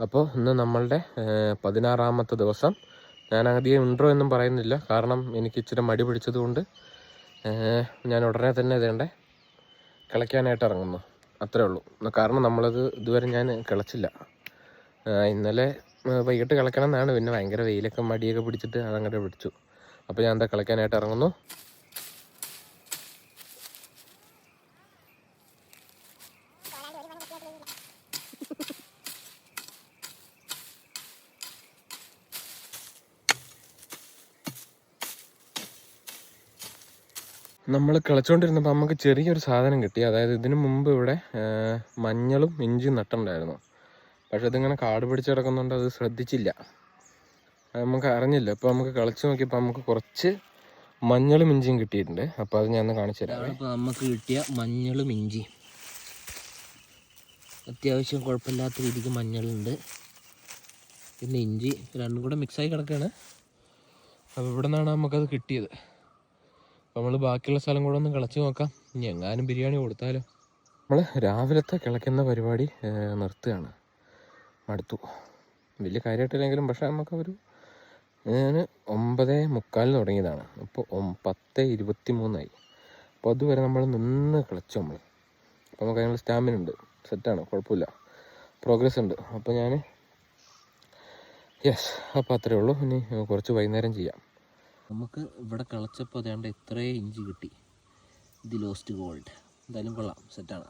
അപ്പോൾ ഇന്ന് നമ്മളുടെ 16ാമത്തെ ദിവസം. ഞാൻ അധികം ഇൻട്രോ ഒന്നും പറയുന്നില്ല, കാരണം എനിക്ക് ഇച്ചിരി മടി പിടിച്ചതുകൊണ്ട് ഞാൻ ഉടനെ തന്നെ ഇതേണ്ട കിളയ്ക്കാനായിട്ട് ഇറങ്ങുന്നു. അത്രേ ഉള്ളൂ. കാരണം നമ്മളത് ഇതുവരെ ഞാൻ കിളച്ചില്ല. ഇന്നലെ വൈകിട്ട് കിളയ്ക്കണം എന്നാണ്, പിന്നെ ഭയങ്കര വെയിലൊക്കെ മടിയൊക്കെ പിടിച്ചിട്ട് അതങ്ങനെ പിടിച്ചു. അപ്പോൾ ഞാൻ എന്താ കിളയ്ക്കാനായിട്ട് ഇറങ്ങുന്നു. നമ്മൾ കിളച്ചുകൊണ്ടിരുന്നപ്പോൾ നമുക്ക് ചെറിയൊരു സാധനം കിട്ടി. അതായത് ഇതിനു മുമ്പ് ഇവിടെ മഞ്ഞളും ഇഞ്ചിയും നട്ടുണ്ടായിരുന്നു. പക്ഷെ ഇതിങ്ങനെ കാട് പിടിച്ച് കിടക്കുന്നുണ്ട്, അത് ശ്രദ്ധിച്ചില്ല, നമുക്ക് അറിഞ്ഞില്ല. ഇപ്പോൾ നമുക്ക് കിളച്ച് നോക്കിയപ്പോൾ നമുക്ക് കുറച്ച് മഞ്ഞളും ഇഞ്ചിയും കിട്ടിയിട്ടുണ്ട്. അപ്പോൾ അത് ഞാൻ കാണിച്ചു തരാം. ഇപ്പോൾ നമുക്ക് കിട്ടിയ മഞ്ഞളും ഇഞ്ചിയും അത്യാവശ്യം കുഴപ്പമില്ലാത്ത രീതിക്ക് മഞ്ഞളുണ്ട്, പിന്നെ ഇഞ്ചി രണ്ടും കൂടെ മിക്സായി കിടക്കുകയാണ്. അപ്പോൾ ഇവിടെ നിന്നാണ് നമുക്കത് കിട്ടിയത്. അപ്പോൾ നമ്മൾ ബാക്കിയുള്ള സ്ഥലം കൂടെ ഒന്ന് കിളച്ച് നോക്കാം. ഇനി എങ്ങാനും ബിരിയാണി കൊടുത്താലോ. നമ്മൾ രാവിലത്തെ കിളയ്ക്കുന്ന പരിപാടി നിർത്തുകയാണ്. മടുത്തു. വലിയ കാര്യമായിട്ടില്ലെങ്കിലും, പക്ഷേ നമുക്കൊരു ഞാൻ 9:45 തുടങ്ങിയതാണ്. ഇപ്പോൾ 10:23 അപ്പോൾ അതുവരെ നമ്മൾ നിന്ന് കിളച്ചു നമ്മൾ. അപ്പോൾ നമുക്ക് അതിനുള്ള സ്റ്റാമിന ഉണ്ട്, സെറ്റാണ്, കുഴപ്പമില്ല, പ്രോഗ്രസ് ഉണ്ട്. അപ്പോൾ ഞാൻ അപ്പോൾ അത്രയേ ഉള്ളൂ. ഇനി കുറച്ച് വൈകുന്നേരം ചെയ്യാം. നമുക്ക് ഇവിടെ കിളച്ചപ്പോൾ അതേണ്ട ഇത്രയും ഇഞ്ചി കിട്ടി. The lost gold. എന്തായാലും കൊള്ളാം, സെറ്റാണ്.